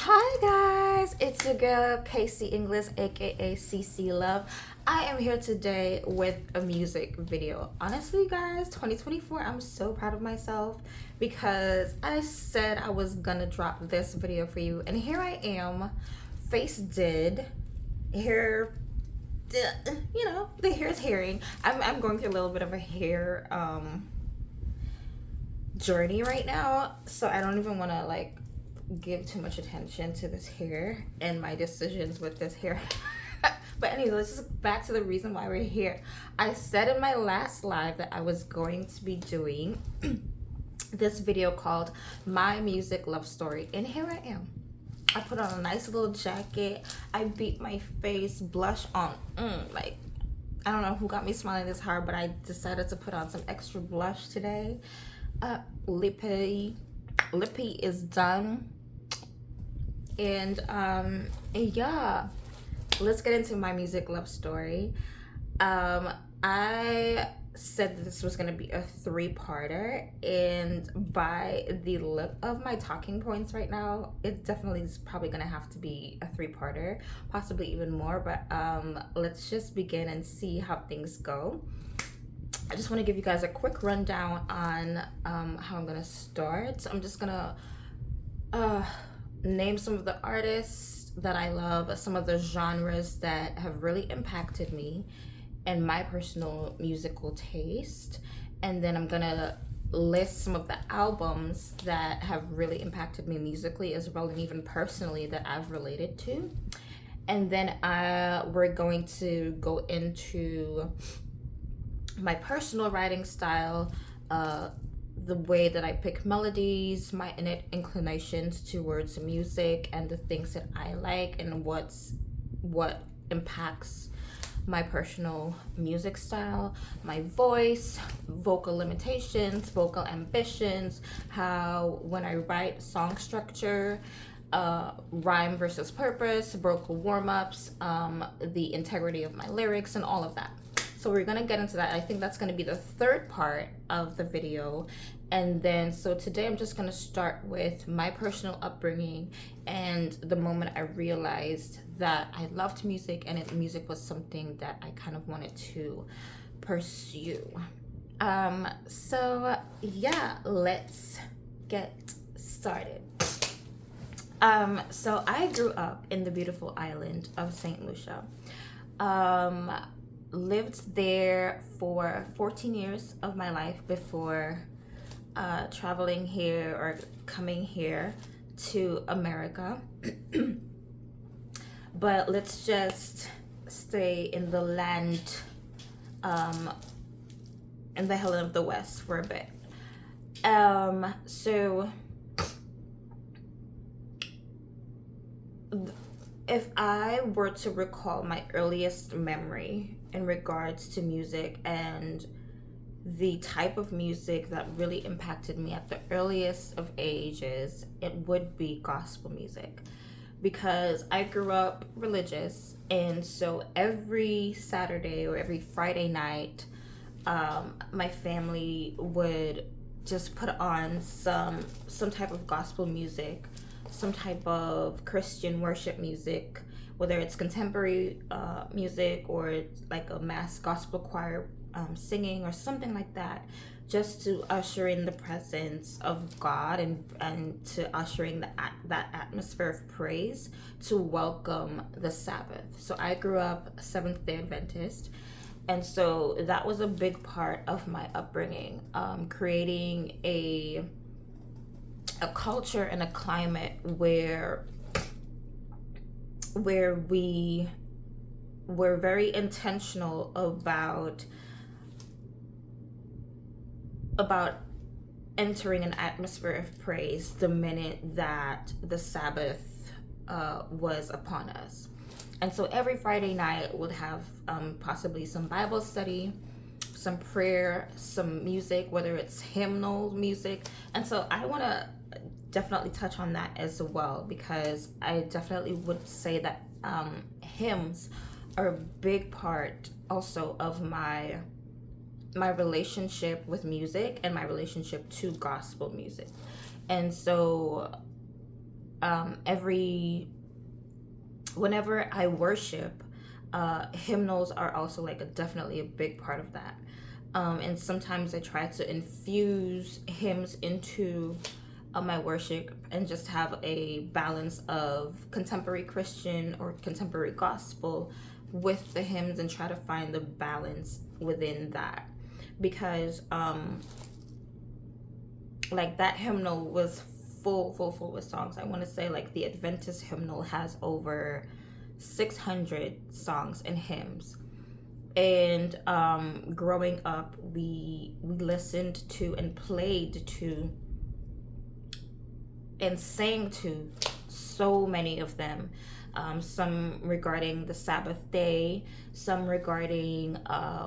Hi guys, it's your girl Casey English, aka CC Love. I am here today with a music video. Honestly, guys, 2024, I'm so proud of myself because I said I was gonna drop this video for you, and here I am. Face did, hair, the hair's hairing. I'm going through a little bit of a hair journey right now, so I don't even want to give too much attention to this hair and my decisions with this hair. But anyways, let's just back to the reason why we're here. I said in my last live that I was going to be doing this video called My Music Love Story, and here I am. I put on a nice little jacket. I beat my face, blush on. I don't know who got me smiling this hard, but I decided to put on some extra blush today. Lippy is done, and yeah, let's get into my music love story. I said that this was going to be a three-parter, and by the look of my talking points right now, it definitely is probably going to have to be a three-parter, possibly even more. But let's just begin and see how things go. I just want to give you guys a quick rundown on how I'm going to start. So I'm just going to name some of the artists that I love, some of the genres that have really impacted me and my personal musical taste. And then I'm going to list some of the albums that have really impacted me musically as well, and even personally, that I've related to. And then we're going to go into my personal writing style, the way that I pick melodies, my innate inclinations towards music, and the things that I like, and what impacts my personal music style, my voice, vocal limitations, vocal ambitions, how when I write, song structure, rhyme versus purpose, vocal warm-ups, the integrity of my lyrics, and all of that. So we're gonna get into that. I think that's gonna be the third part of the video. And then, so today I'm just gonna start with my personal upbringing and the moment I realized that I loved music, and music was something that I kind of wanted to pursue. So yeah, let's get started. So I grew up in the beautiful island of St. Lucia. Lived there for 14 years of my life before traveling here or coming here to America. But let's just stay in the land, in the Helen of the West for a bit. So if I were to recall my earliest memory in regards to music and the type of music that really impacted me at the earliest of ages, it would be gospel music, because I grew up religious, and so every Saturday or every Friday night, my family would just put on some type of gospel music, some type of Christian worship music, whether it's contemporary music or like a mass gospel choir singing or something like that, just to usher in the presence of God, and to usher in that atmosphere of praise, to welcome the Sabbath. So I grew up Seventh-day Adventist, and so that was a big part of my upbringing, creating a culture and a climate where we were very intentional about entering an atmosphere of praise the minute that the Sabbath was upon us. And so every Friday night would have possibly some Bible study, some prayer, some music, whether it's hymnal music. And so I want to definitely touch on that as well, because I definitely would say that hymns are a big part also of my relationship with music and my relationship to gospel music. And so every whenever I worship, hymnals are also like definitely a big part of that. And sometimes I try to infuse hymns into my worship and just have a balance of contemporary Christian or contemporary gospel with the hymns and try to find the balance within that. Because like that hymnal was full with songs. I want to say like the Adventist hymnal has over 600 songs and hymns. And growing up, we listened to and played to and sang to so many of them. Some regarding the Sabbath day, some regarding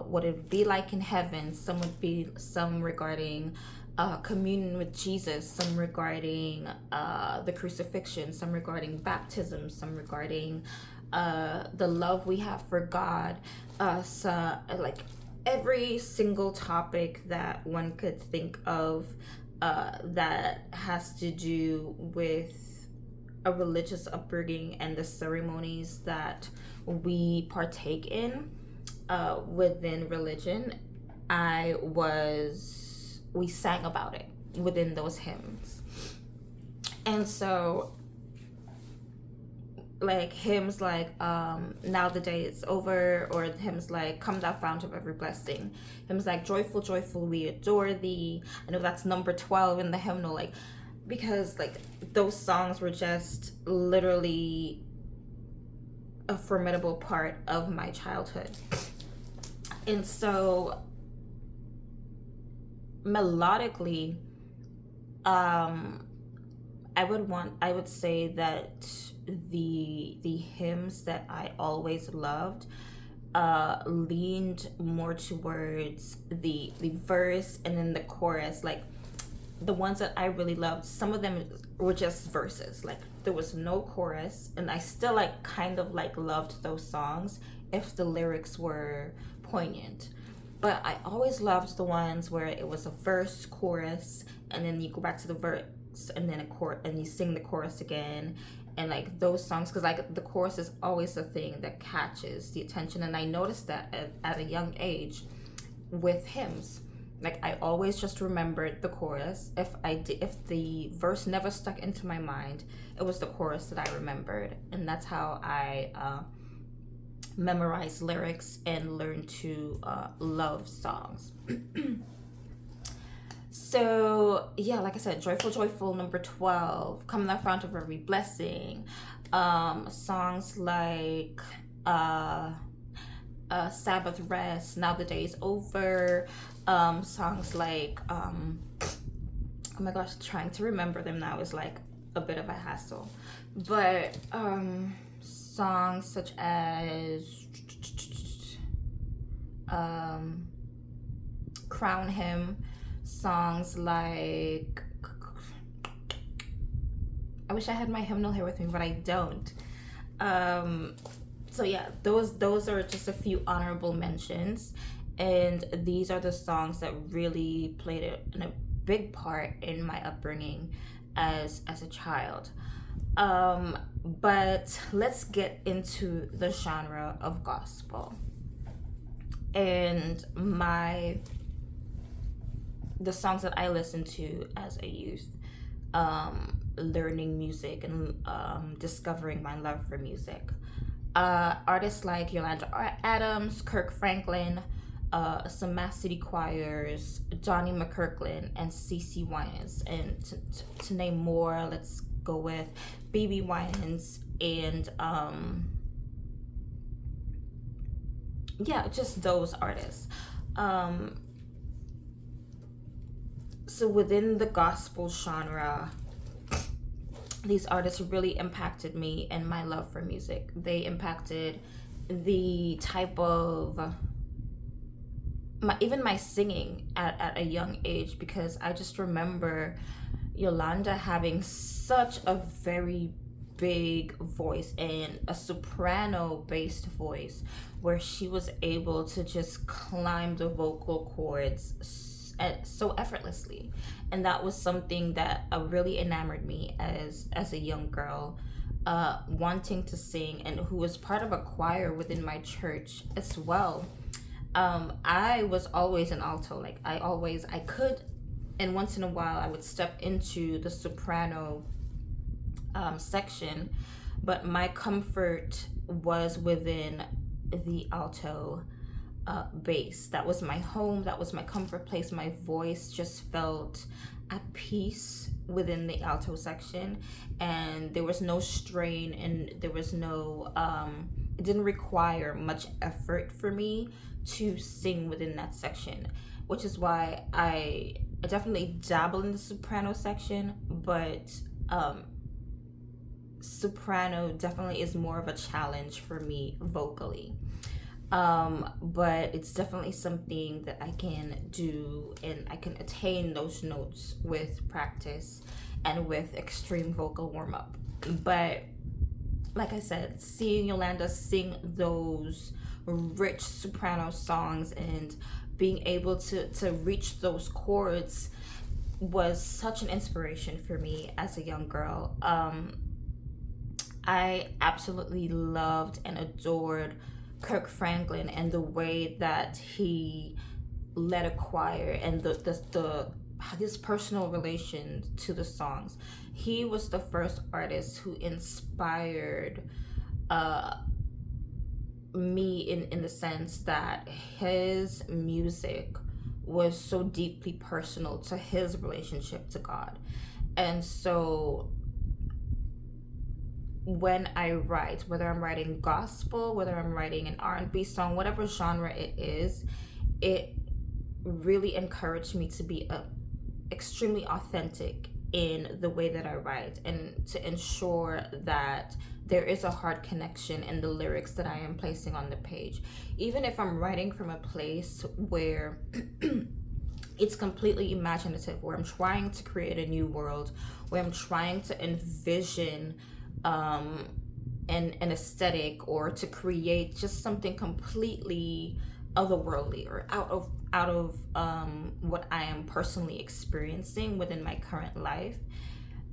what it would be like in heaven, some regarding communion with Jesus, some regarding the crucifixion, some regarding baptism, some regarding the love we have for God. So, like every single topic that one could think of that has to do with a religious upbringing and the ceremonies that we partake in within religion. We sang about it within those hymns. And so like hymns like Now the Day is Over, or hymns like Come Thou Fount of Every Blessing, hymns like Joyful Joyful We Adore Thee. I know that's number 12 in the hymnal, like because like those songs were just literally a formidable part of my childhood. And so melodically, I would say that the hymns that I always loved leaned more towards the verse and then the chorus. Like the ones that I really loved, some of them were just verses. Like there was no chorus, and I still like kind of like loved those songs if the lyrics were poignant. But I always loved the ones where it was a verse, chorus, and then you go back to the verse and then and you sing the chorus again. And like those songs, because like the chorus is always the thing that catches the attention. And I noticed that at a young age with hymns. Like I always just remembered the chorus. If the verse never stuck into my mind, it was the chorus that I remembered, and that's how I memorized lyrics and learned to love songs. So yeah, like I said, Joyful Joyful number 12, Come Thou Fount of Every Blessing, songs like Sabbath Rest, Now the Day is Over, songs like oh my gosh, trying to remember them now is like a bit of a hassle, but songs such as Crown Hymn, songs like, I wish I had my hymnal here with me, but I don't. So yeah, those are just a few honorable mentions, and these are the songs that really played a big part in my upbringing as a child. But let's get into the genre of gospel. And the songs that I listened to as a youth, learning music and discovering my love for music. Artists like Yolanda Adams, Kirk Franklin, some Mass City Choirs, Donnie McKirkland, and CeCe Winans. And to name more, let's go with BeBe Winans and yeah, just those artists. So within the gospel genre, these artists really impacted me and my love for music. They impacted the type of even my singing at a young age, because I just remember Yolanda having such a very big voice and a soprano based voice where she was able to just climb the vocal cords so effortlessly. And that was something that really enamored me as a young girl, wanting to sing, and who was part of a choir within my church as well. I was always an alto. Like I could, and once in a while I would step into the soprano section, but my comfort was within the alto bass. That was my home, that was my comfort place. My voice just felt at peace within the alto section, and there was no strain, and there was no, it didn't require much effort for me to sing within that section, which is why I definitely dabble in the soprano section, but soprano definitely is more of a challenge for me vocally. But it's definitely something that I can do, and I can attain those notes with practice and with extreme vocal warm up. But like I said, seeing Yolanda sing those rich soprano songs and being able to reach those chords was such an inspiration for me as a young girl. I absolutely loved and adored Kirk Franklin and the way that he led a choir, and the his personal relation to the songs. He was the first artist who inspired uh, me in the sense that his music was so deeply personal to his relationship to God. And so when I write, whether I'm writing gospel, whether I'm writing an R&B song, whatever genre it is, it really encouraged me to be extremely authentic in the way that I write, and to ensure that there is a hard connection in the lyrics that I am placing on the page. Even if I'm writing from a place where it's completely imaginative, where I'm trying to create a new world, where I'm trying to envision an aesthetic, or to create just something completely otherworldly, or out of what I am personally experiencing within my current life.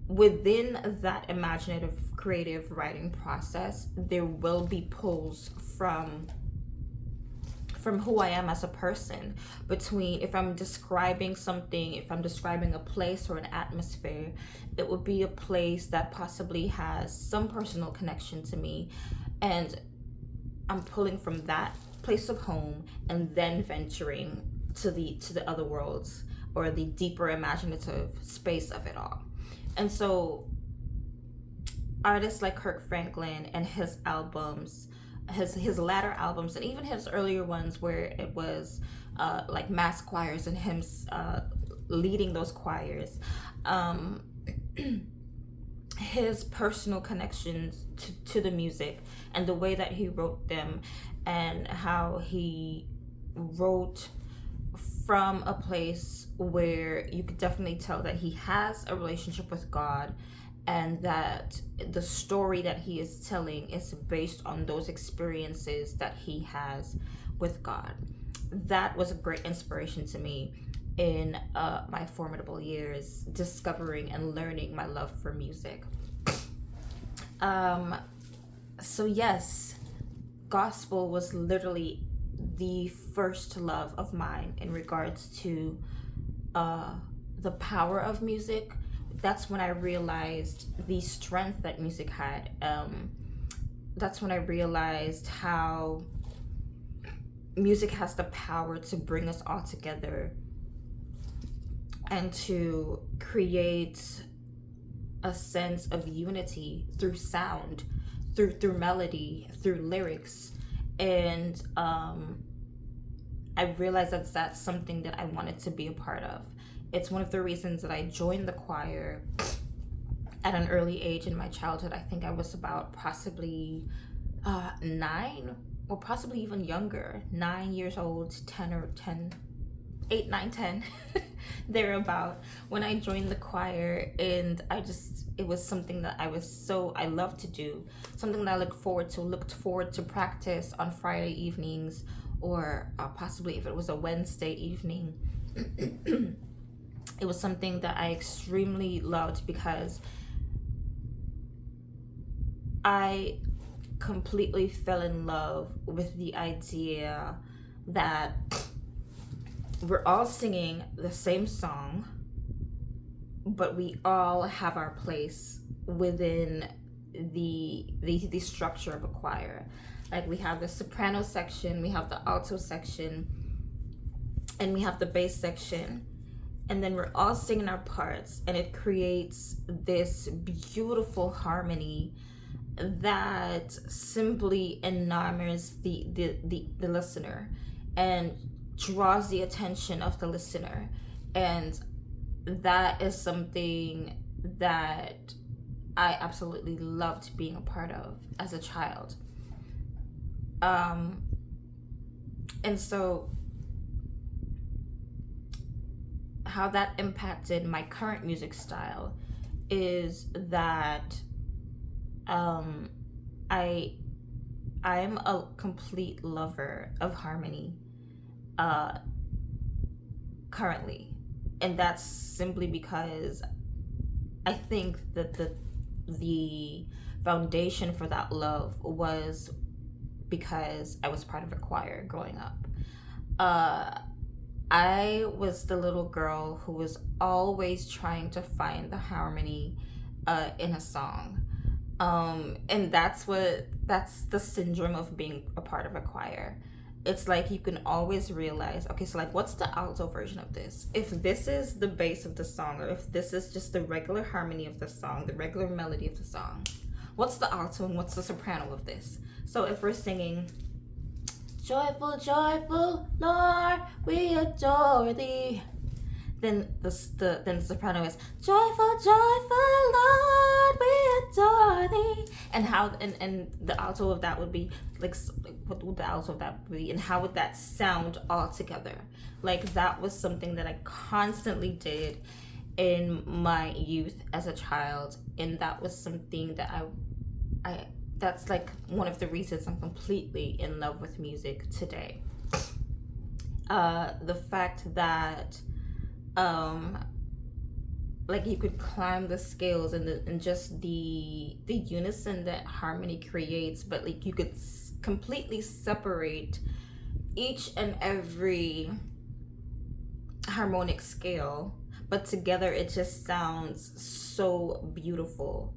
Within that imaginative creative writing process, there will be pulls from who I am as a person. Between, if I'm describing something, if I'm describing a place or an atmosphere, it would be a place that possibly has some personal connection to me, and I'm pulling from that place of home and then venturing to the other worlds, or the deeper imaginative space of it all. And so artists like Kirk Franklin and his albums, his latter albums, and even his earlier ones where it was like mass choirs and him leading those choirs, his personal connections to the music, and the way that he wrote them, and how he wrote from a place where you could definitely tell that he has a relationship with God, and that the story that he is telling is based on those experiences that he has with God. That was a great inspiration to me in my formidable years, discovering and learning my love for music. So yes, gospel was literally the first love of mine in regards to the power of music. That's when I realized the strength that music had. That's when I realized how music has the power to bring us all together, and to create a sense of unity through sound, through melody, through lyrics. And I realized that that's something that I wanted to be a part of. It's one of the reasons that I joined the choir at an early age in my childhood. I think I was about possibly 9, or possibly even younger, 9 years old, 10 or 10, 8, 9, 10, thereabout, when I joined the choir. And it was something that I loved to do, something that I looked forward to practice on Friday evenings, or possibly if it was a Wednesday evening. it was something that I extremely loved because I completely fell in love with the idea that we're all singing the same song, but we all have our place within the structure of a choir. Like we have the soprano section, we have the alto section, and we have the bass section, and then we're all singing our parts, and it creates this beautiful harmony that simply enamors the listener and draws the attention of the listener. And that is something that I absolutely loved being a part of as a child. And so how that impacted my current music style is that I am a complete lover of harmony currently, and that's simply because I think that the foundation for that love was because I was part of a choir growing up. I was the little girl who was always trying to find the harmony in a song. And that's the syndrome of being a part of a choir. It's like you can always realize, okay, so like what's the alto version of this? If this is the bass of the song, or if this is just the regular harmony of the song, the regular melody of the song, what's the alto and what's the soprano of this? So if we're singing, joyful, joyful, Lord, we adore thee, then the soprano is joyful, joyful, Lord, we adore thee. And how and the alto of that would be like what would the alto of that be, and how would that sound all together? Like that was something that I constantly did in my youth as a child, and that was something that I that's like one of the reasons I'm completely in love with music today. The fact that like you could climb the scales and just the unison that harmony creates, but like you could completely separate each and every harmonic scale, but together it just sounds so beautiful.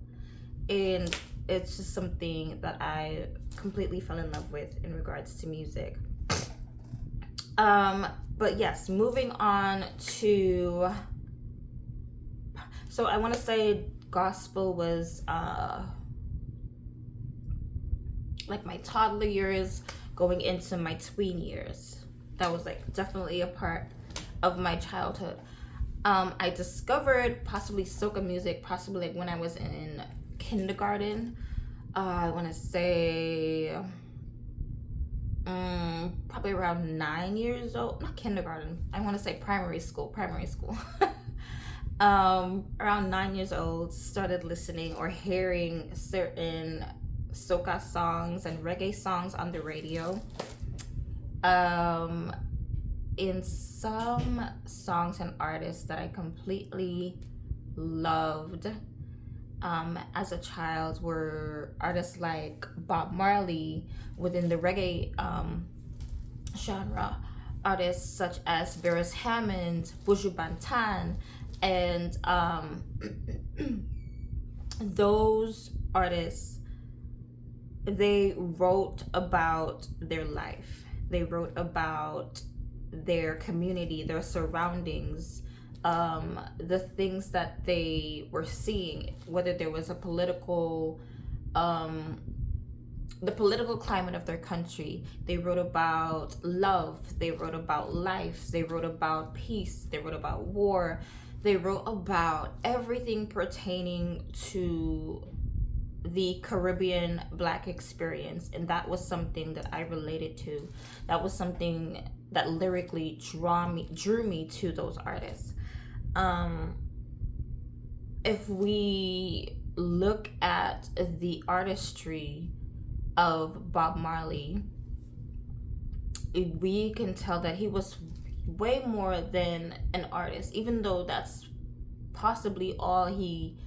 And it's just something that I completely fell in love with in regards to music. But yes, moving on to, so I want to say gospel was like my toddler years going into my tween years. That was like definitely a part of my childhood. I discovered possibly soca music possibly like when I was in kindergarten. I want to say probably around 9 years old. Not kindergarten, I want to say primary school. Around 9 years old, started listening or hearing certain soca songs and reggae songs on the radio. In some songs and artists that I completely loved as a child were artists like Bob Marley within the reggae genre, artists such as Beres Hammond, Buju Banton, and those artists, they wrote about their life. They wrote about their community, their surroundings, the things that they were seeing, whether there was a political, the political climate of their country. They wrote about love. They wrote about life. They wrote about peace. They wrote about war. They wrote about everything pertaining to the Caribbean Black experience, and that was something that I related to. That was something that lyrically drew me to those artists. If we look at the artistry of Bob Marley, we can tell that he was way more than an artist, even though that's possibly all he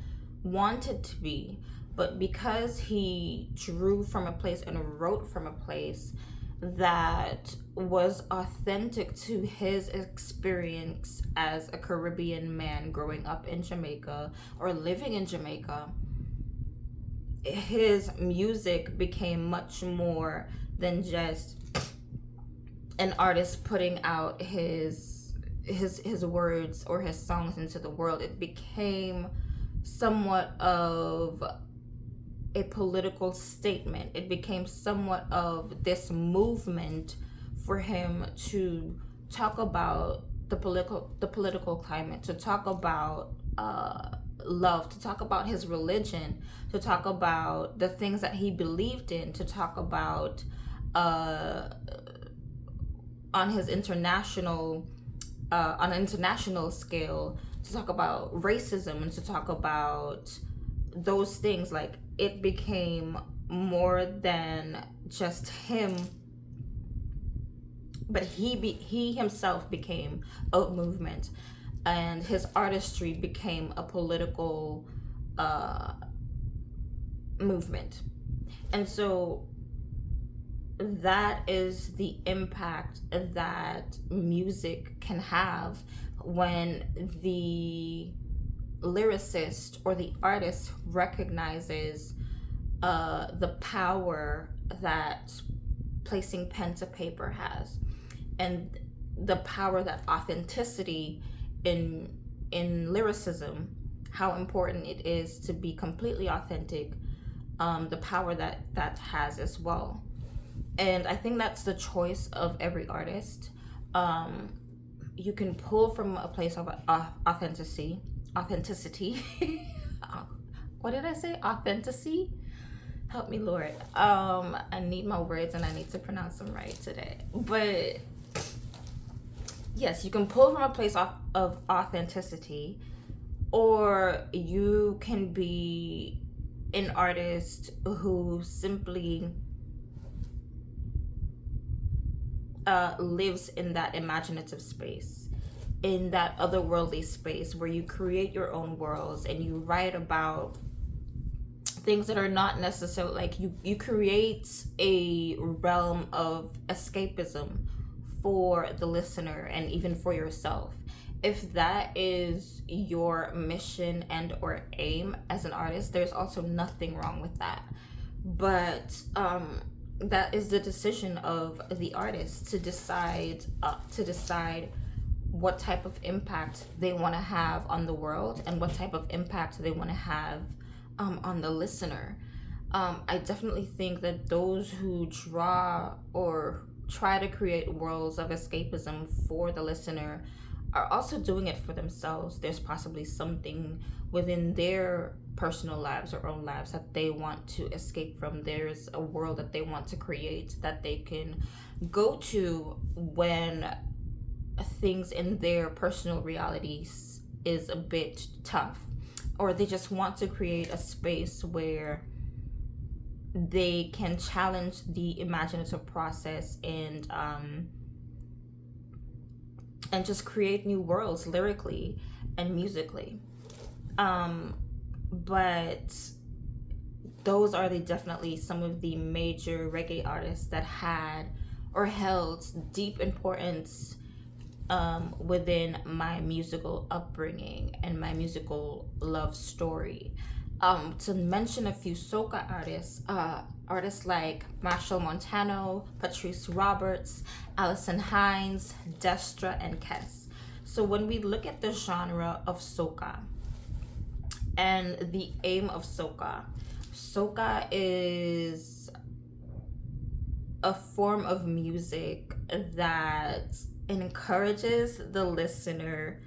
wanted to be. But because he drew from a place and wrote from a place that was authentic to his experience as a Caribbean man growing up in Jamaica or living in Jamaica, his music became much more than just an artist putting out his words or his songs into the world. It became somewhat of a political statement. It became somewhat of this movement for him to talk about the political climate, to talk about love, to talk about his religion, to talk about the things that he believed in, to talk about on his international on an international scale, to talk about racism and to talk about those things. Like, it became more than just him, but he himself became a movement, and his artistry became a political movement. And so that is the impact that music can have when the lyricist or the artist recognizes the power that placing pen to paper has, and the power that authenticity in lyricism, how important it is to be completely authentic, the power that has as well. And I think that's the choice of every artist. You can pull from a place of authenticity. What did I say? Authenticity? Help me, Lord. I need my words and I need to pronounce them right today. But yes, you can pull from a place of authenticity, or you can be an artist who simply lives in that imaginative space, in that otherworldly space where you create your own worlds and you write about things that are not necessarily like you create a realm of escapism for the listener and even for yourself. If that is your mission and or aim as an artist, there's also nothing wrong with that. But that is the decision of the artist to decide what type of impact they want to have on the world and what type of impact they want to have on the listener. I definitely think that those who draw or try to create worlds of escapism for the listener are also doing it for themselves. There's possibly something within their personal lives or own lives that they want to escape from. There's a world that they want to create that they can go to when things in their personal realities is a bit tough, or they just want to create a space where they can challenge the imaginative process and just create new worlds lyrically and musically. But those are definitely some of the major reggae artists that had or held deep importance within my musical upbringing and my musical love story. To mention a few soca artists, artists like Machel Montano, Patrice Roberts, Alison Hinds, Destra, and Kes. So when we look at the genre of soca and the aim of soca, soca is a form of music that encourages the listener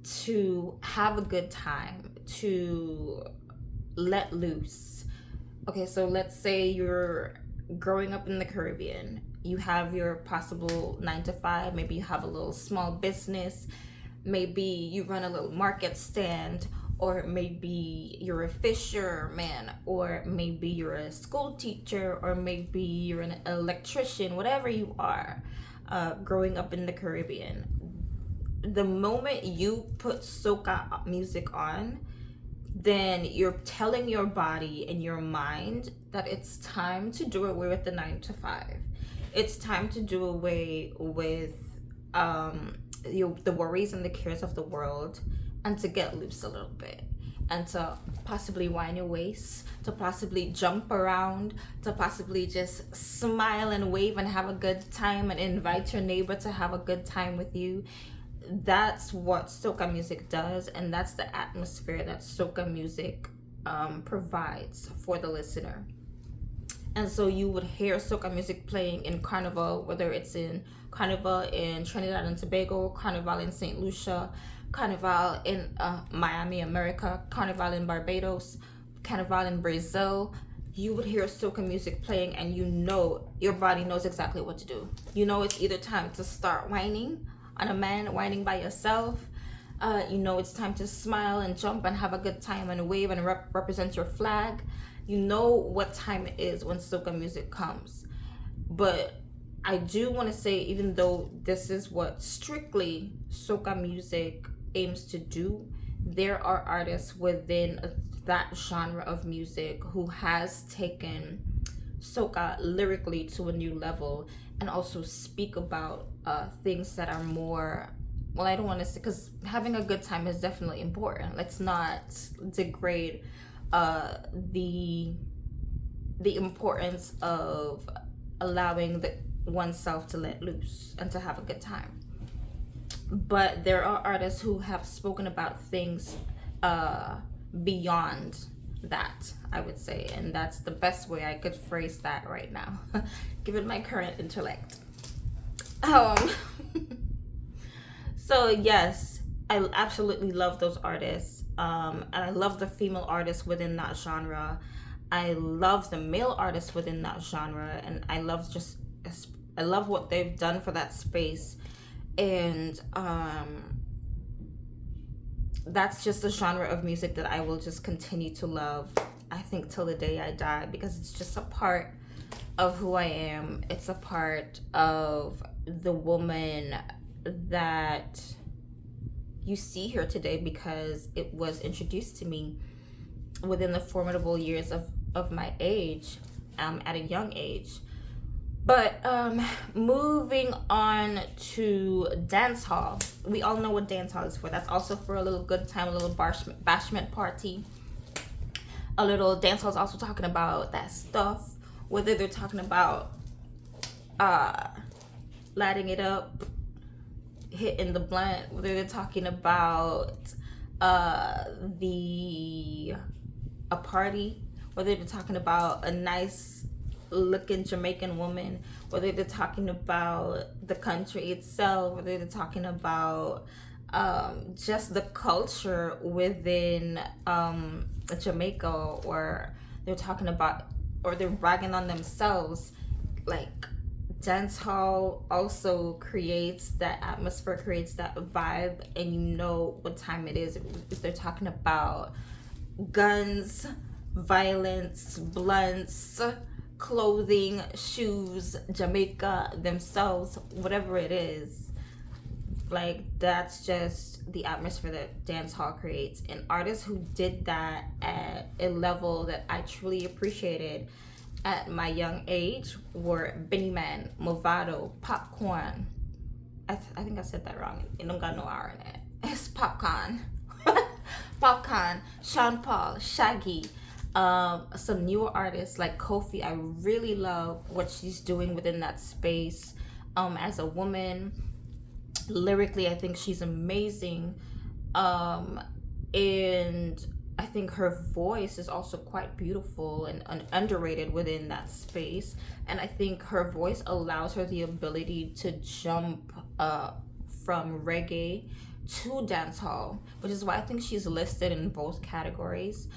to have a good time, to let loose. Okay, so let's say you're growing up in the Caribbean. You have your possible 9 to 5, maybe you have a little small business, maybe you run a little market stand, or maybe you're a fisherman, or maybe you're a school teacher, or maybe you're an electrician, whatever you are, growing up in the Caribbean. the moment you put soca music on, then you're telling your body and your mind that it's time to do away with the 9 to 5. It's time to do away with the worries and the cares of the world, and to get loose a little bit, and to possibly wind your waist, to possibly jump around, to possibly just smile and wave and have a good time and invite your neighbor to have a good time with you. That's what soca music does, and that's the atmosphere that soca music provides for the listener. And so you would hear soca music playing in carnival, whether it's in carnival in Trinidad and Tobago, carnival in St. Lucia, carnival in Miami, America, carnival in Barbados, carnival in Brazil. You would hear soca music playing, and you know your body knows exactly what to do. You know it's either time to start whining on a man, whining by yourself. You know it's time to smile and jump and have a good time and wave and represent your flag. You know what time it is when soca music comes. But I do want to say, even though this is what strictly soca music aims to do, there are artists within that genre of music who has taken soca lyrically to a new level, and also speak about things that are more, well, I don't want to say, because having a good time is definitely important. Let's not degrade the importance of allowing oneself to let loose and to have a good time. But there are artists who have spoken about things beyond that, I would say, and that's the best way I could phrase that right now, given my current intellect. So yes, I absolutely love those artists, and I love the female artists within that genre. I love the male artists within that genre, and I love what they've done for that space. And that's just a genre of music that I will just continue to love, I think, till the day I die, because it's just a part of who I am. It's a part of the woman that you see here today, because it was introduced to me within the formidable years of my age, at a young age. But moving on to dance hall. We all know what dance hall is for. That's also for a little good time, a little bashment party. A little dance hall is also talking about that stuff, whether they're talking about lighting it up, hitting the blunt, whether they're talking about a party, whether they're talking about a nice looking Jamaican woman, whether they're talking about the country itself, whether they're talking about just the culture within Jamaica, or they're talking about, or they're bragging on themselves. Like, dance hall also creates that atmosphere, creates that vibe, and you know what time it is. If they're talking about guns, violence, blunts, clothing, shoes, Jamaica themselves, whatever it is, like, that's just the atmosphere that dance hall creates. And artists who did that at a level that I truly appreciated at my young age were Benny Man, Movado, Popcorn. I think I said that wrong. It don't got no R in it. It's Popcorn. Popcorn, Sean Paul, Shaggy. Some newer artists like Kofi. I really love what she's doing within that space. As a woman, lyrically, I think she's amazing. And I think her voice is also quite beautiful and underrated within that space. And I think her voice allows her the ability to jump from reggae to dancehall, which is why I think she's listed in both categories.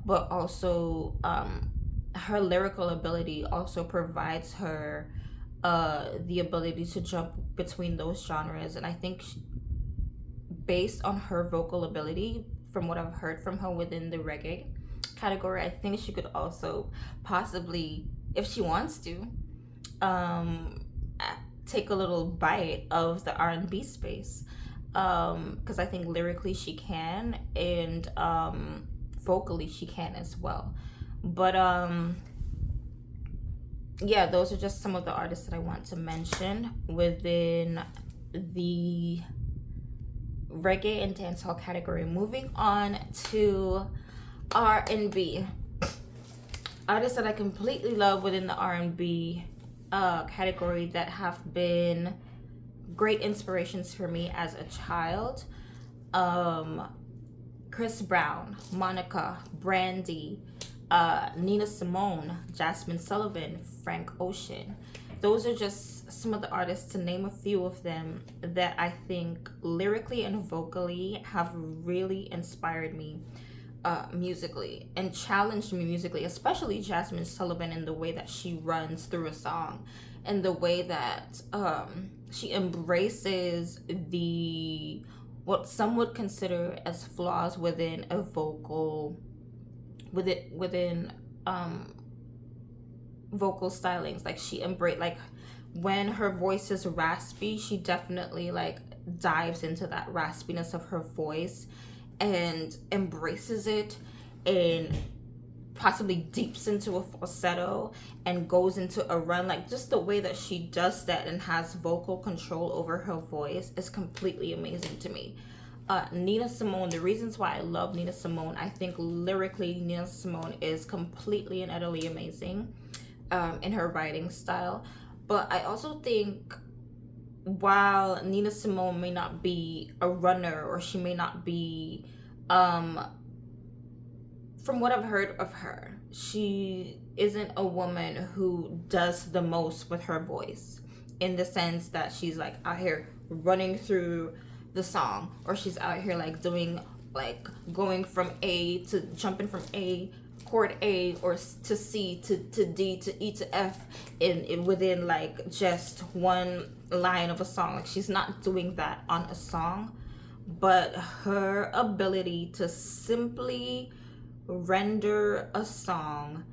But also, her lyrical ability also provides her the ability to jump between those genres. And I think based on her vocal ability, from what I've heard from her within the reggae category, I think she could also possibly, if she wants to, take a little bite of the R&B space. because I think lyrically she can, and vocally she can as well. But yeah, those are just some of the artists that I want to mention within the reggae and dancehall category. Moving on to R&B. Artists that I completely love within the R&B category that have been great inspirations for me as a child. Chris Brown, Monica, Brandy, Nina Simone, Jasmine Sullivan, Frank Ocean. Those are just some of the artists, to name a few of them, that I think lyrically and vocally have really inspired me musically and challenged me musically, especially Jasmine Sullivan, in the way that she runs through a song and the way that she embraces the what some would consider as flaws within a vocal within vocal stylings. Like she embrace, like when her voice is raspy, she definitely like dives into that raspiness of her voice and embraces it, and possibly deeps into a falsetto and goes into a run. Like just the way that she does that and has vocal control over her voice is completely amazing to me. Nina Simone, the reasons why I love Nina Simone, I think lyrically Nina Simone is completely and utterly amazing in her writing style. But I also think while Nina Simone may not be a runner, or she may not be, from what I've heard of her, she isn't a woman who does the most with her voice, in the sense that she's like out here running through the song, or she's out here like doing, like going from A to jumping from A chord A or to C to D to E to F in within like just one line of a song. Like she's not doing that on a song, but her ability to simply render a song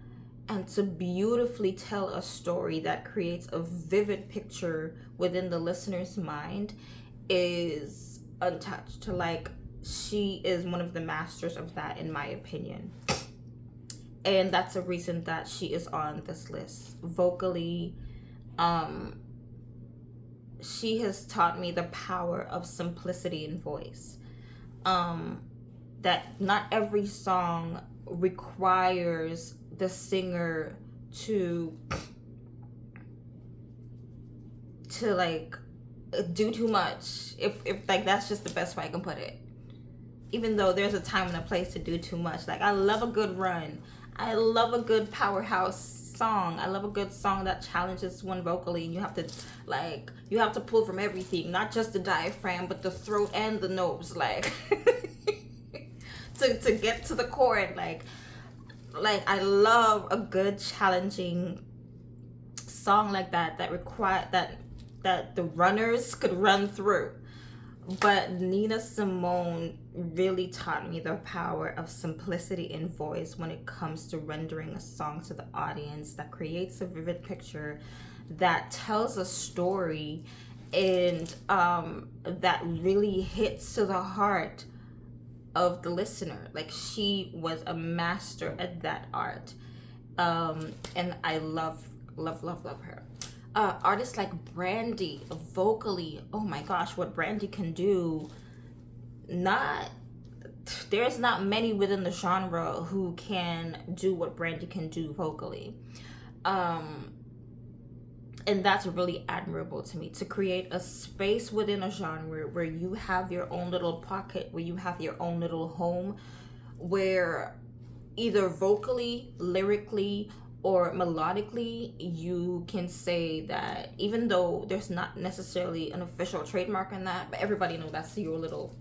and to beautifully tell a story that creates a vivid picture within the listener's mind is untouched. Like she is one of the masters of that, in my opinion. And that's a reason that she is on this list. Vocally, she has taught me the power of simplicity in voice. That not every song requires the singer to like do too much. If like that's just the best way I can put it. Even though there's a time and a place to do too much. Like I love a good run. I love a good powerhouse song. I love a good song that challenges one vocally, and you have to pull from everything, not just the diaphragm, but the throat and the nose, like to get to the chord. Like I love a good challenging song like that require that the runners could run through. But Nina Simone really taught me the power of simplicity in voice when it comes to rendering a song to the audience that creates a vivid picture, that tells a story, and that really hits to the heart of the listener. Like she was a master at that art, and I love her. Artists like Brandy, vocally, oh my gosh, what Brandy can do, there's not many within the genre who can do what Brandy can do vocally. And that's really admirable to me, to create a space within a genre where you have your own little pocket, where you have your own little home, where either vocally, lyrically, or melodically, you can say that, even though there's not necessarily an official trademark in that, but everybody knows that's your little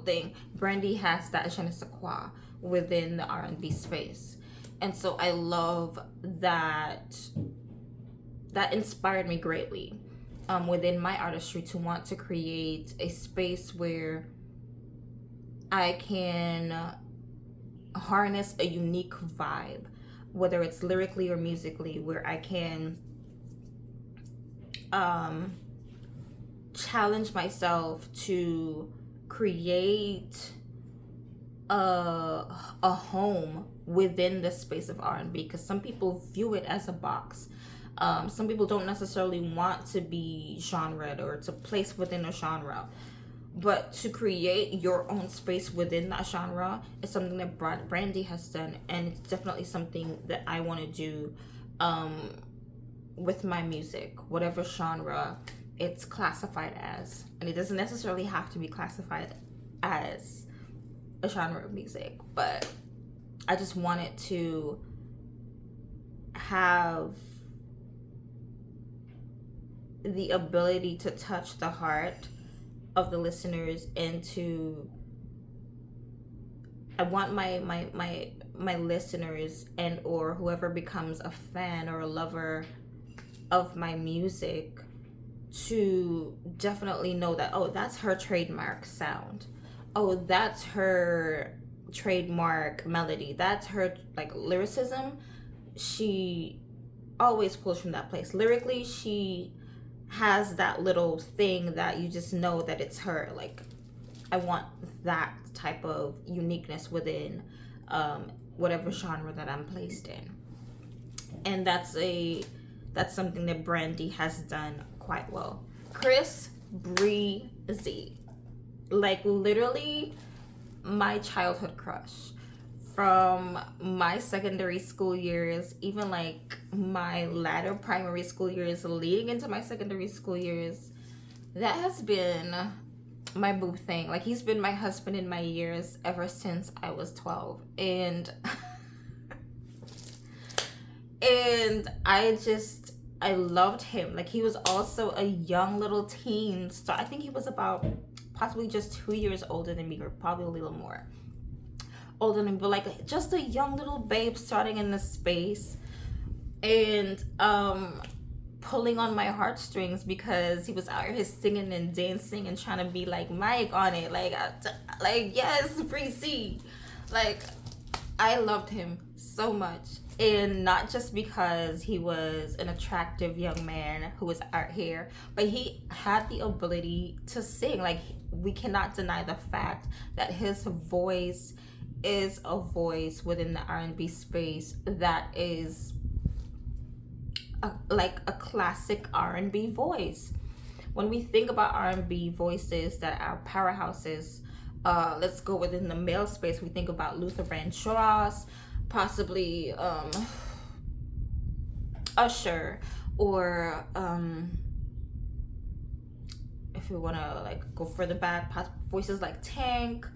thing. Brandy has that je ne sais quoi within the R&B space, and so I love that. That inspired me greatly within my artistry, to want to create a space where I can harness a unique vibe, whether it's lyrically or musically, where I can challenge myself to create a home within the space of R&B, because some people view it as a box. Some people don't necessarily want to be genred or to place within a genre, but to create your own space within that genre is something that Brandy has done, and it's definitely something that I want to do with my music, whatever genre it's classified as. And it doesn't necessarily have to be classified as a genre of music, but I just wanted to have the ability to touch the heart of the listeners, and to I want my listeners and or whoever becomes a fan or a lover of my music to definitely know that, oh, that's her trademark sound, oh, that's her trademark melody, that's her like lyricism. She always pulls from that place. Lyrically, she has that little thing that you just know that it's her. Like, I want that type of uniqueness within whatever genre that I'm placed in. And that's something that Brandy has done quite well. Chris Breezy, like literally my childhood crush from my secondary school years, even like my latter primary school years leading into my secondary school years. That has been my boo thing. Like, he's been my husband in my years ever since I was 12. And I loved him. Like, he was also a young little teen. So I think he was about possibly just 2 years older than me, or probably a little more older than me, but like just a young little babe starting in this space, and pulling on my heartstrings because he was out here singing and dancing and trying to be like Mike on it. Like yes, Breezy. Like, I loved him so much. And not just because he was an attractive young man who was out here, but he had the ability to sing. Like, we cannot deny the fact that his voice is a voice within the R&B space that is like a classic R&B voice. When we think about R&B voices that are powerhouses, let's go within the male space. We think about Luther Vandross, possibly Usher, or if we want to like go further back, voices like Tank,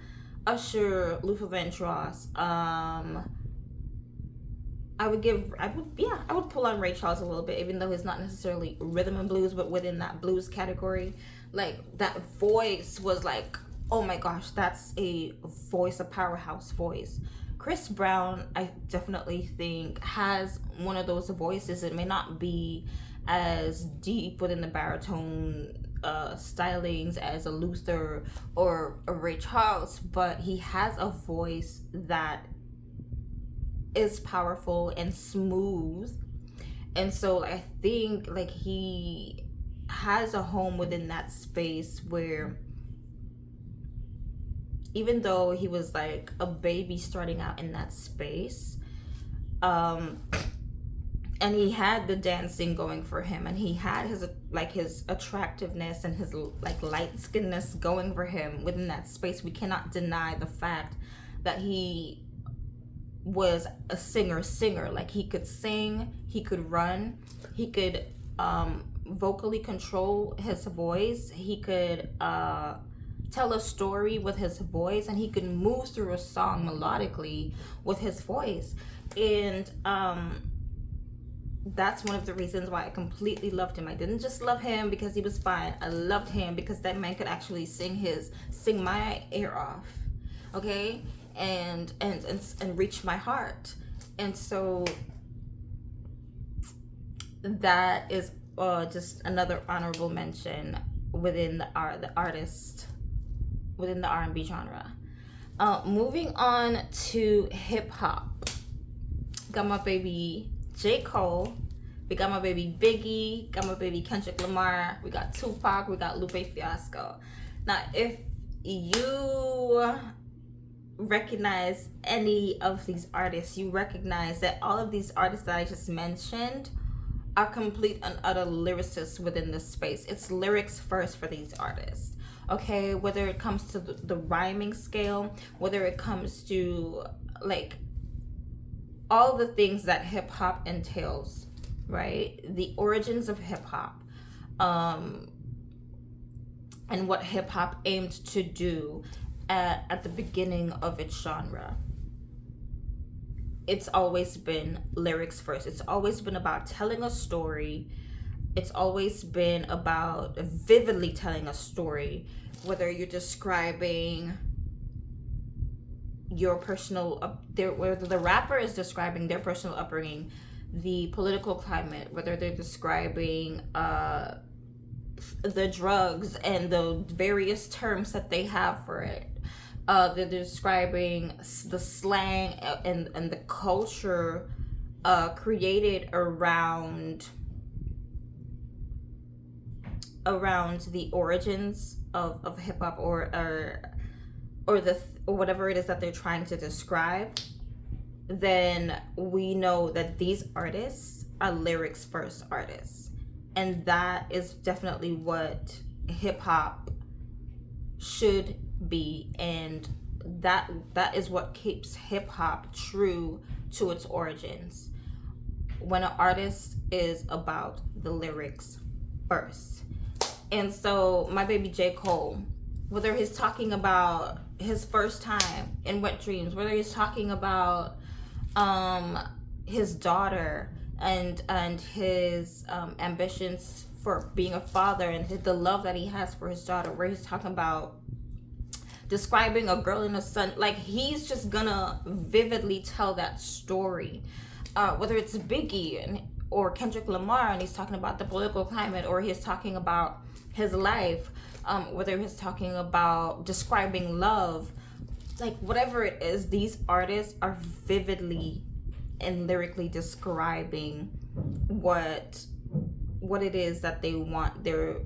Usher, Luther Vandross. I would pull on Ray Charles a little bit, even though he's not necessarily rhythm and blues, but within that blues category. Like, that voice was like, oh my gosh, that's a voice, a powerhouse voice. Chris Brown, I definitely think, has one of those voices. It may not be as deep within the baritone stylings as a Luther or a Ray Charles, but he has a voice that is powerful and smooth. And so I think like he has a home within that space where, even though he was like a baby starting out in that space, and he had the dancing going for him, and he had his attractiveness and his like light skinnedness going for him within that space, we cannot deny the fact that he was a singer. Like, he could sing, he could run, he could vocally control his voice, he could tell a story with his voice, and he could move through a song melodically with his voice. And that's one of the reasons why I completely loved him. I didn't just love him because he was fine. I loved him because that man could actually sing my ear off, okay, and reach my heart. And so that is just another honorable mention within the artist within the R&B genre. Moving on to hip hop, got my baby J. Cole, we got my baby Biggie, got my baby Kendrick Lamar, we got Tupac, we got Lupe Fiasco. Now, if you recognize any of these artists, you recognize that all of these artists that I just mentioned are complete and utter lyricists within this space. It's lyrics first for these artists. Okay, whether it comes to the rhyming scale, whether it comes to like all the things that hip hop entails, right? The origins of hip hop, and what hip hop aimed to do at the beginning of its genre. It's always been lyrics first. It's always been about telling a story. It's always been about vividly telling a story, whether you're describing your personal whether the rapper is describing their personal upbringing, the political climate, whether they're describing the drugs and the various terms that they have for it. They're describing the slang and the culture created around the origins of hip hop, or whatever it is that they're trying to describe. Then we know that these artists are lyrics first artists, and that is definitely what hip hop should be, and that is what keeps hip hop true to its origins, when an artist is about the lyrics first. And so my baby J. Cole, whether he's talking about his first time in Wet Dreams, whether he's talking about his daughter and his ambitions for being a father, and the love that he has for his daughter, where he's talking about describing a girl and a son, like he's just gonna vividly tell that story. Whether it's Biggie or Kendrick Lamar, and he's talking about the political climate, or he's talking about his life, whether he's talking about describing love, like whatever it is, these artists are vividly and lyrically describing what it is that they want their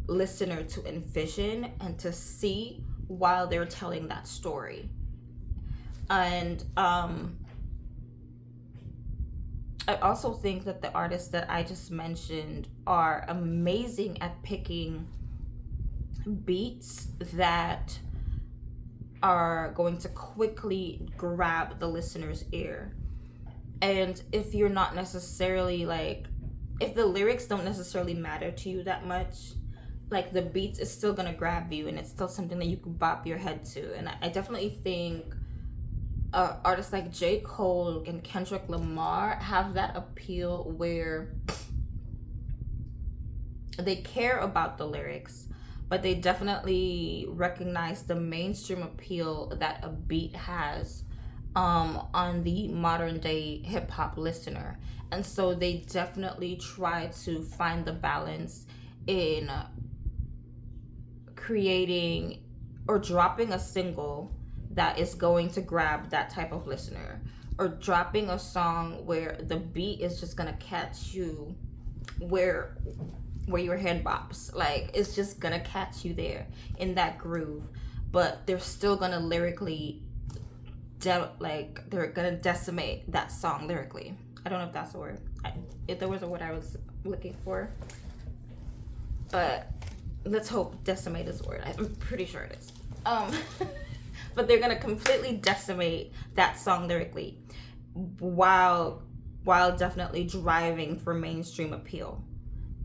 listener to envision and to see while they're telling that story. And I also think that the artists that I just mentioned are amazing at picking beats that are going to quickly grab the listener's ear. And if you're not necessarily like, if the lyrics don't necessarily matter to you that much, like the beats is still gonna grab you, and it's still something that you can bop your head to. And I definitely think artists like J. Cole and Kendrick Lamar have that appeal where they care about the lyrics, but they definitely recognize the mainstream appeal that a beat has on the modern day hip hop listener. And so they definitely try to find the balance in creating or dropping a single that is going to grab that type of listener, or dropping a song where the beat is just gonna catch you where your head bops, like it's just gonna catch you there in that groove, but they're still gonna lyrically they're gonna decimate that song lyrically. I don't know if that's a word. If there was a word I was looking for, but let's hope decimate is a word. I'm pretty sure it is. But they're gonna completely decimate that song lyrically, while definitely driving for mainstream appeal.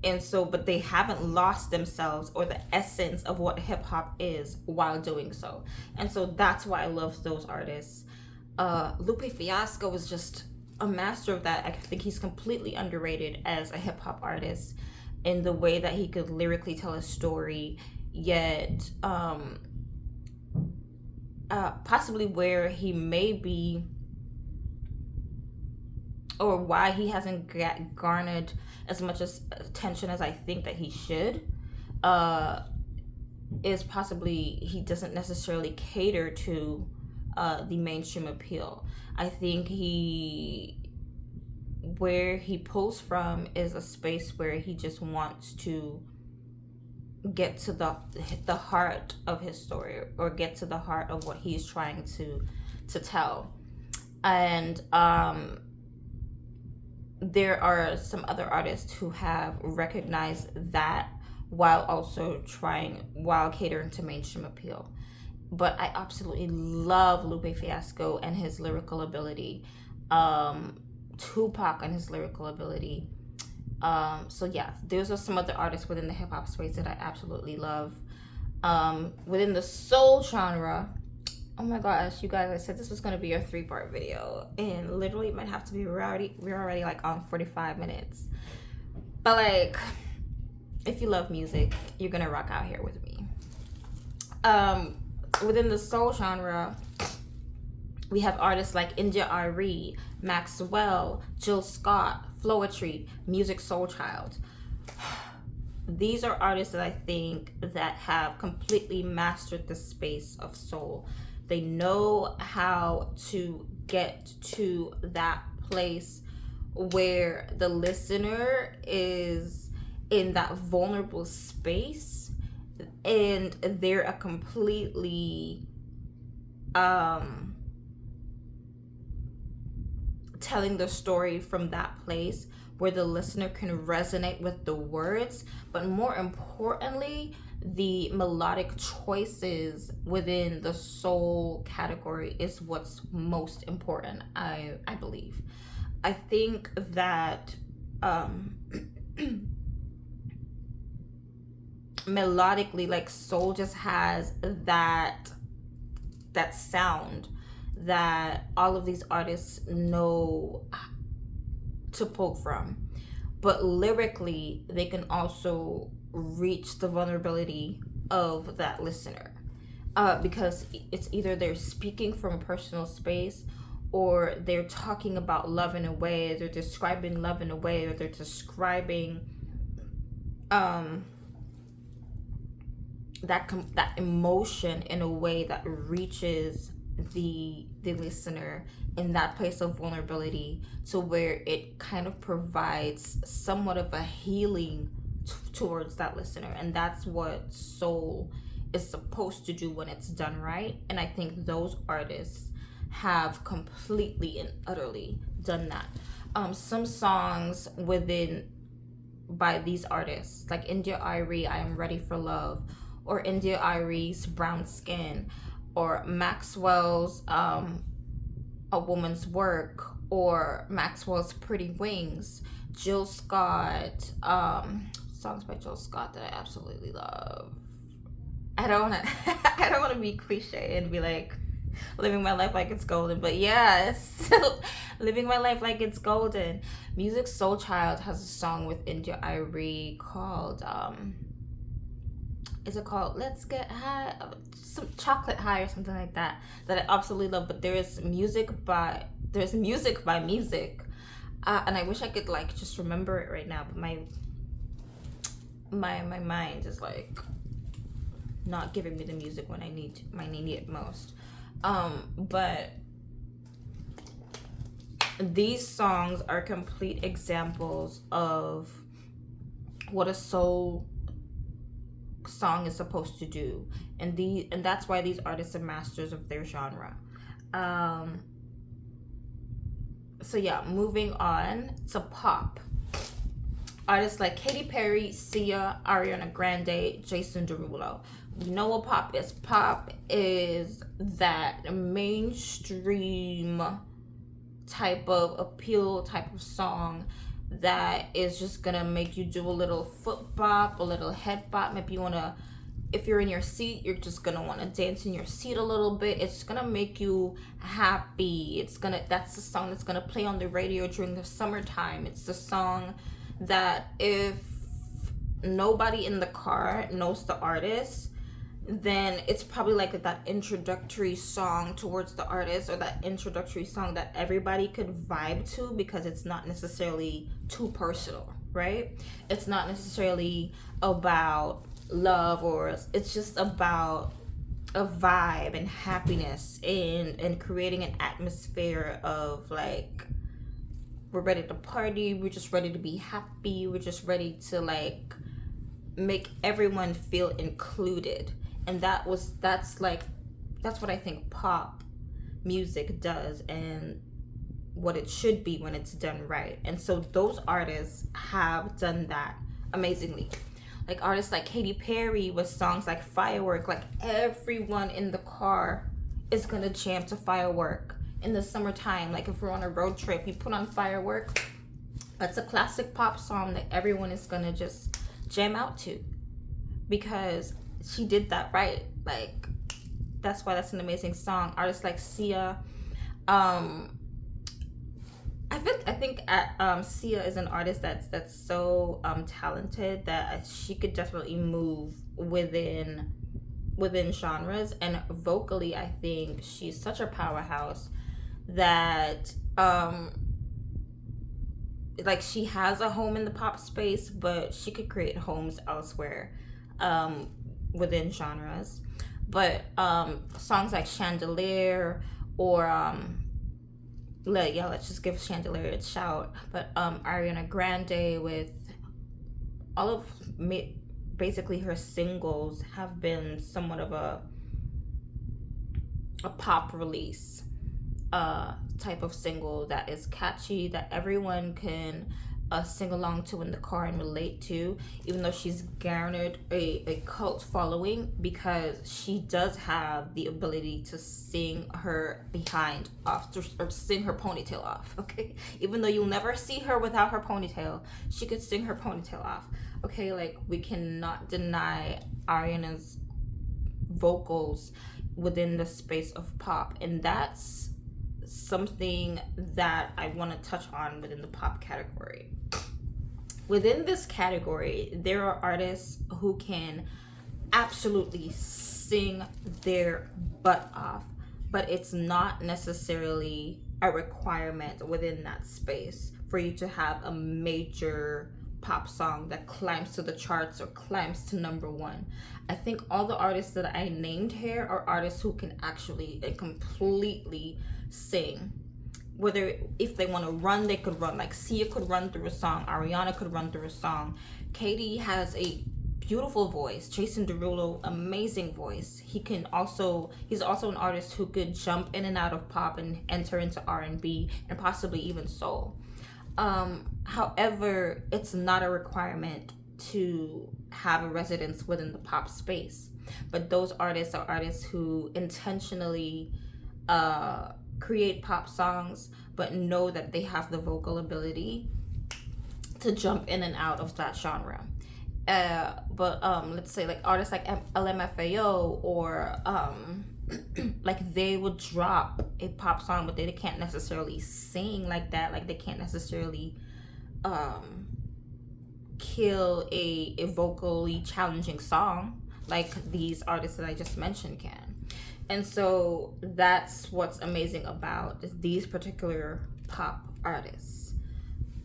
And so, but they haven't lost themselves or the essence of what hip hop is while doing so. And so that's why I love those artists. Lupe Fiasco is just a master of that. I think he's completely underrated as a hip hop artist in the way that he could lyrically tell a story, yet possibly where he may be, or why he hasn't garnered as much attention as I think that he should, is possibly he doesn't necessarily cater to the mainstream appeal. I think where he pulls from is a space where he just wants to get to the heart of his story, or get to the heart of what he's trying to tell. And there are some other artists who have recognized that while catering to mainstream appeal. But I absolutely love Lupe Fiasco and his lyrical ability, Tupac and his lyrical ability. So yeah, those are some other artists within the hip hop space that I absolutely love. Within the soul genre, oh my gosh, you guys! I said this was gonna be a 3-part video, and literally it might have to be. We're already like on 45 minutes. But like, if you love music, you're gonna rock out here with me. Within the soul genre, we have artists like India.Arie, Maxwell, Jill Scott, Floetry, Musiq Soulchild. These are artists that I think that have completely mastered the space of soul. They know how to get to that place where the listener is in that vulnerable space, and they're a completely telling the story from that place where the listener can resonate with the words, but more importantly, the melodic choices within the soul category is what's most important. I believe. I think that melodically, like, soul just has that sound that all of these artists know to pull from. But lyrically, they can also reach the vulnerability of that listener, because it's either they're speaking from a personal space, or they're talking about love in a way, they're describing love in a way, or they're describing that emotion in a way that reaches the listener in that place of vulnerability, to where it kind of provides somewhat of a healing towards that listener. And that's what soul is supposed to do when it's done right. And I think those artists have completely and utterly done that. Some songs by these artists, like India.Arie, I Am Ready for Love, or India.Arie's Brown Skin, or Maxwell's A Woman's Work, or Maxwell's Pretty Wings, Jill Scott, songs by Jill Scott that I absolutely love. I don't want to be cliche and be like living my life like it's golden, but yes, living my life like it's golden. Musiq Soulchild has a song with India.Arie called is it called Let's Get High, some Chocolate High or something like that I absolutely love. But there's music by Musiq, and I wish I could like just remember it right now, but my mind is like not giving me the music when I need it most. But these songs are complete examples of what a soul song is supposed to do, and that's why these artists are masters of their genre. So yeah, moving on to pop. Artists like Katy Perry, Sia, Ariana Grande, Jason Derulo. You know what pop is? Pop is that mainstream type of appeal, type of song that is just gonna make you do a little foot bop, a little head bop. Maybe you wanna, if you're in your seat, you're just gonna wanna dance in your seat a little bit. It's gonna make you happy. That's the song that's gonna play on the radio during the summertime. It's the song that if nobody in the car knows the artist, then it's probably like that introductory song towards the artist, or that introductory song that everybody could vibe to, because it's not necessarily too personal, right? It's not necessarily about love, or it's just about a vibe and happiness, and creating an atmosphere of like, we're ready to party, we're just ready to be happy, we're just ready to like make everyone feel included. And that's what I think pop music does, and what it should be when it's done right. And so those artists have done that amazingly. Like artists like Katy Perry with songs like Firework, like everyone in the car is gonna jam to Firework in the summertime. Like if we're on a road trip, you put on Firework. That's a classic pop song that everyone is gonna just jam out to, because she did that right. Like that's why that's an amazing song. Artists like Sia, I think Sia is an artist that's so talented that she could definitely move within genres, and vocally I think she's such a powerhouse that like she has a home in the pop space, but she could create homes elsewhere within genres. But songs like Chandelier or let's just give Chandelier a shout. But Ariana Grande with all of basically her singles have been somewhat of a pop release type of single that is catchy, that everyone can sing along to in the car and relate to, even though she's garnered a cult following because she does have the ability to sing her behind off, or sing her ponytail off, okay? Even though you'll never see her without her ponytail, she could sing her ponytail off, okay? Like, we cannot deny Ariana's vocals within the space of pop, and that's something that I want to touch on within the pop category. Within this category, there are artists who can absolutely sing their butt off, but it's not necessarily a requirement within that space for you to have a major pop song that climbs to the charts or climbs to number one. I think all the artists that I named here are artists who can actually completely sing. Whether if they want to run, they could run. Like Sia could run through a song, Ariana could run through a song. Katy has a beautiful voice. Jason Derulo, amazing voice. He's also an artist who could jump in and out of pop and enter into R&B and possibly even soul. However, it's not a requirement to have a residence within the pop space. But those artists are artists who intentionally create pop songs, but know that they have the vocal ability to jump in and out of that genre. But let's say like artists like LMFAO or like they would drop a pop song, but they can't necessarily sing like that. Like they can't necessarily kill a vocally challenging song like these artists that I just mentioned can. And so that's what's amazing about these particular pop artists.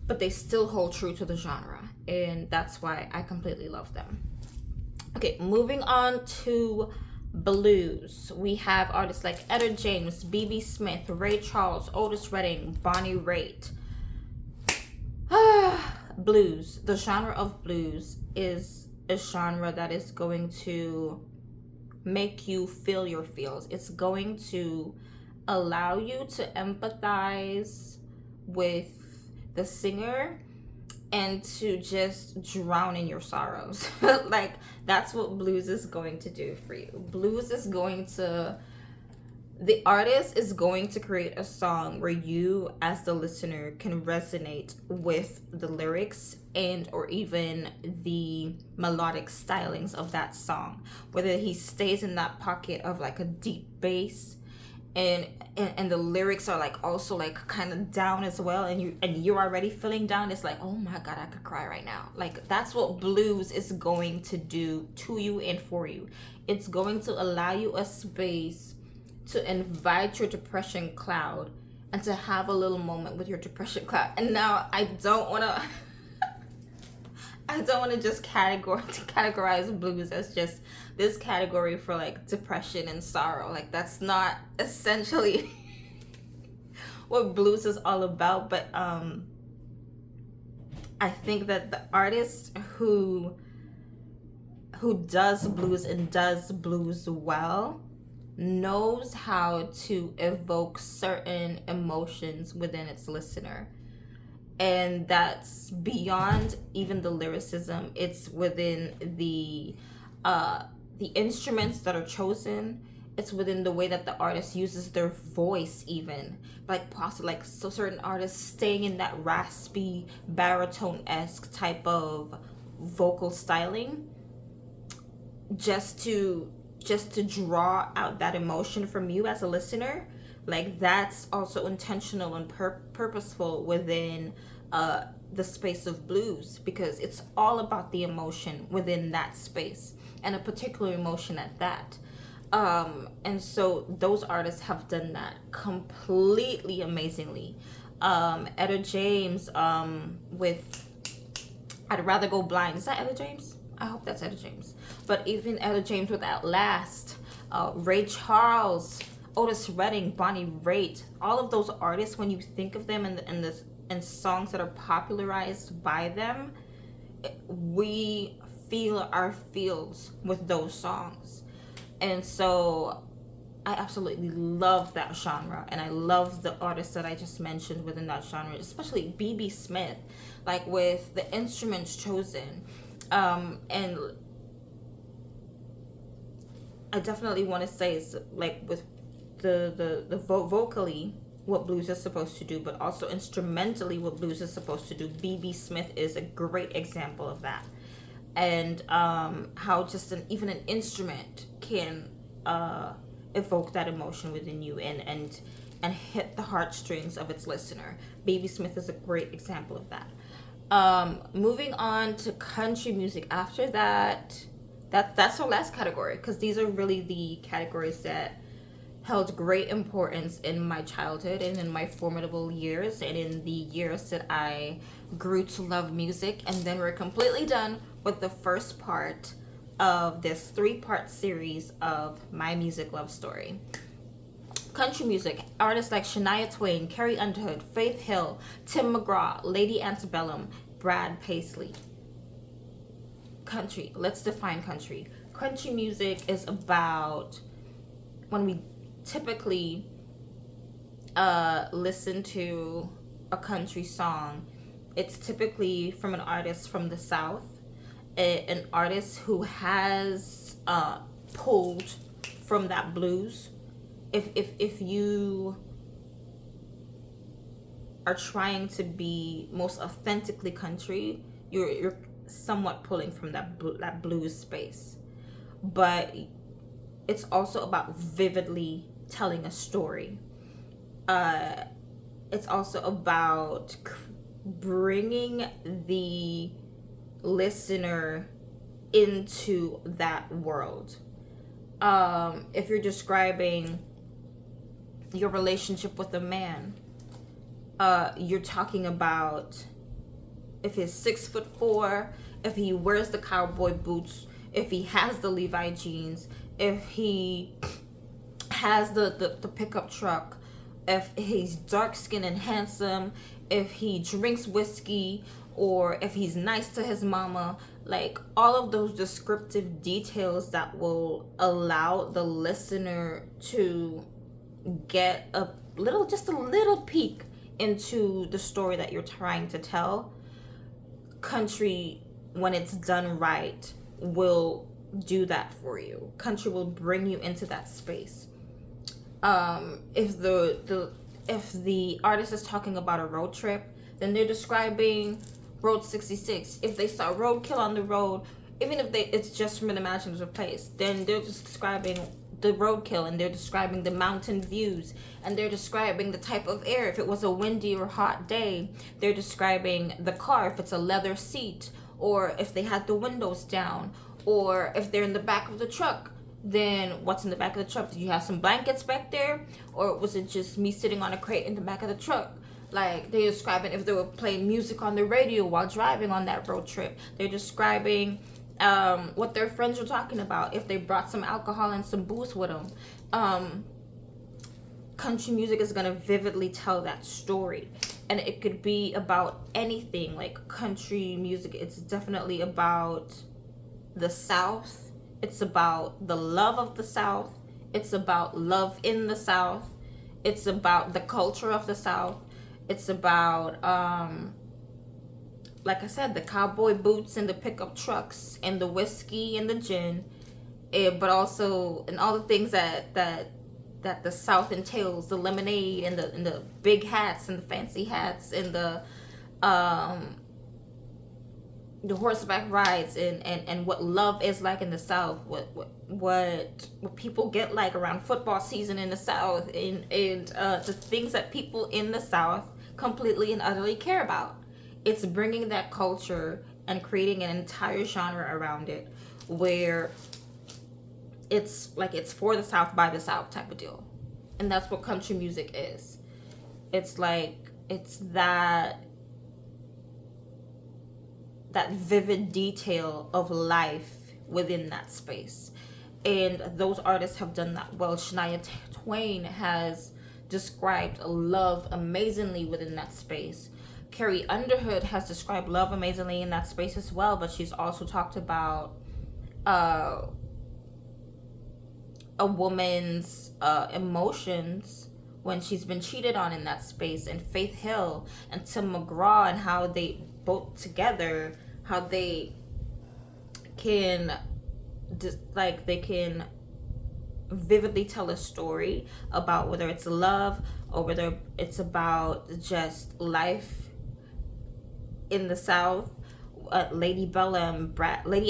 But they still hold true to the genre, and that's why I completely love them. Okay, moving on to blues. We have artists like Etta James, B.B. Smith, Ray Charles, Otis Redding, Bonnie Raitt. Blues. The genre of blues is a genre that is going to make you feel your feels. It's going to allow you to empathize with the singer and to just drown in your sorrows. Like that's what blues is going to do for you. The artist is going to create a song where you as the listener can resonate with the lyrics and or even the melodic stylings of that song, whether he stays in that pocket of like a deep bass and the lyrics are like also like kind of down as well, and you're already feeling down. It's like, oh my god, I could cry right now. Like that's what blues is going to do to you and for you. It's going to allow you a space to invite your depression cloud and to have a little moment with your depression cloud. And now I don't want to just categorize blues as just this category for like depression and sorrow. Like that's not essentially what blues is all about. But I think that the artists who who does blues and does blues well knows how to evoke certain emotions within its listener. And that's beyond even the lyricism. It's within the instruments that are chosen. It's within the way that the artist uses their voice, even like possibly like so certain artists staying in that raspy baritone-esque type of vocal styling, just to draw out that emotion from you as a listener. Like that's also intentional and purposeful within the space of blues, because it's all about the emotion within that space, and a particular emotion at that. And so those artists have done that completely amazingly. Etta James, with I'd Rather Go Blind. Is that Etta James? I hope that's Etta James. But even Etta James with Outlast, Ray Charles, Otis Redding, Bonnie Raitt, all of those artists, when you think of them and songs that are popularized by them, we feel our feels with those songs. And so I absolutely love that genre, and I love the artists that I just mentioned within that genre, especially BB Smith, like with the instruments chosen. And I definitely want to say it's like with vocally what blues is supposed to do, but also instrumentally what blues is supposed to do. BB Smith is a great example of that, and how just even an instrument can evoke that emotion within you and hit the heartstrings of its listener. BB Smith is a great example of that. Moving on to country music. After that, that's our last category, because these are really the categories that held great importance in my childhood and in my formidable years and in the years that I grew to love music. And then we're completely done with the first part of this 3-part series of my music love story. Country music, artists like Shania Twain, Carrie Underwood, Faith Hill, Tim McGraw, Lady Antebellum, Brad Paisley. Country, let's define country. Country music is about, when we typically listen to a country song, it's typically from an artist from the South, an artist who has pulled from that blues. If you are trying to be most authentically country, you're somewhat pulling from that blues space. But it's also about vividly telling a story. It's also about bringing the listener into that world. If you're describing your relationship with a man, you're talking about if he's 6'4", if he wears the cowboy boots, if he has the Levi jeans, if he has the pickup truck, if he's dark skinned and handsome, if he drinks whiskey, or if he's nice to his mama. Like all of those descriptive details that will allow the listener to get just a little peek into the story that you're trying to tell. Country, when it's done right, will do that for you. Country will bring you into that space. If the artist is talking about a road trip, then they're describing Road 66. If they saw roadkill on the road, even if it's just from an imaginative place, then they're just describing the roadkill, and they're describing the mountain views, and they're describing the type of air. If it was a windy or hot day, they're describing the car, if it's a leather seat, or if they had the windows down, or if they're in the back of the truck, then what's in the back of the truck? Did you have some blankets back there, or was it just me sitting on a crate in the back of the truck? Like, they're describing if they were playing music on the radio while driving on that road trip. They're describing what their friends were talking about, if they brought some alcohol and some booze with them. Country music is going to vividly tell that story, and it could be about anything. Like country music, it's definitely about the South. It's about the love of the South. It's about love in the South. It's about the culture of the South. It's about, like I said, the cowboy boots and the pickup trucks and the whiskey and the gin, but also and all the things that the South entails: the lemonade and the big hats and the fancy hats and um the horseback rides and what love is like in the South, what people get like around football season in the South, and the things that people in the South completely and utterly care about. It's bringing that culture and creating an entire genre around it, where it's like it's for the South by the South type of deal, and that's what country music is. It's like it's that vivid detail of life within that space. And those artists have done that well. Shania Twain has described love amazingly within that space. Carrie Underwood has described love amazingly in that space as well, but she's also talked about a woman's emotions when she's been cheated on in that space. And Faith Hill and Tim McGraw, and how they both together, how they can they can vividly tell a story about whether it's love or whether it's about just life in the South. Lady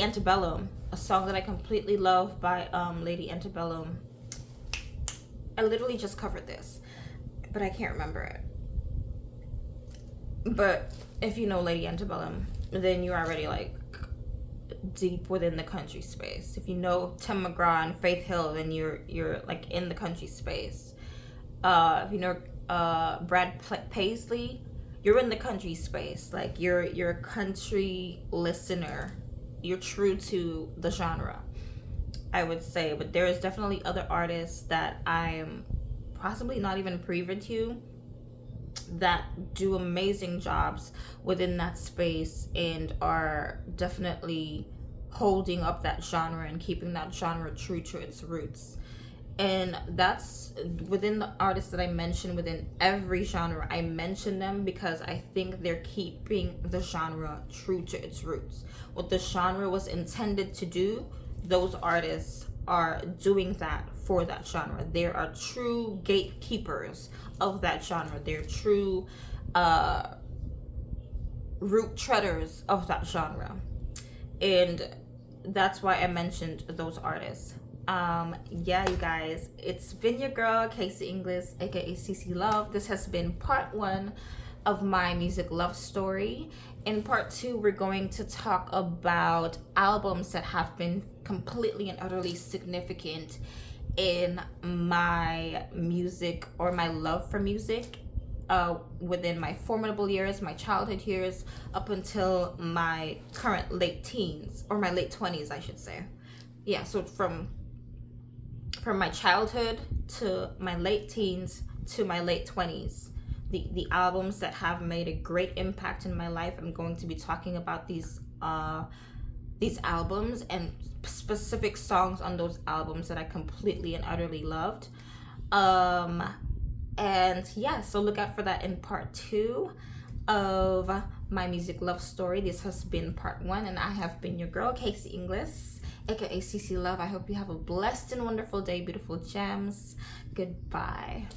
Antebellum, a song that I completely love by Lady Antebellum. I literally just covered this, but I can't remember it. But if you know Lady Antebellum, then you're already like deep within the country space. If you know Tim McGraw and Faith Hill, then you're like in the country space. If you know Brad Paisley, you're in the country space. Like you're a country listener. You're true to the genre, I would say. But there is definitely other artists that I'm possibly not even privy to that do amazing jobs within that space and are definitely holding up that genre and keeping that genre true to its roots. And that's within the artists that I mentioned. Within every genre I mention them because I think they're keeping the genre true to its roots. What the genre was intended to do, those artists are doing that for that genre. They are true gatekeepers of that genre. They're true root treaders of that genre. And that's why I mentioned those artists. Yeah, you guys, it's been your girl Casey English, aka CC Love. This has been part 1 of my music love story. In part 2, we're going to talk about albums that have been completely and utterly significant in my music, or my love for music, within my formidable years, my childhood years, up until my current late teens, or my late 20s, I should say. Yeah, so from my childhood to my late teens to my late 20s, the albums that have made a great impact in my life. I'm going to be talking about these albums and specific songs on those albums that I completely and utterly loved. And yeah, so look out for that in part 2 of my music love story. This has been part 1, and I have been your girl Casey English, aka CC Love. I hope you have a blessed and wonderful day, beautiful gems. Goodbye.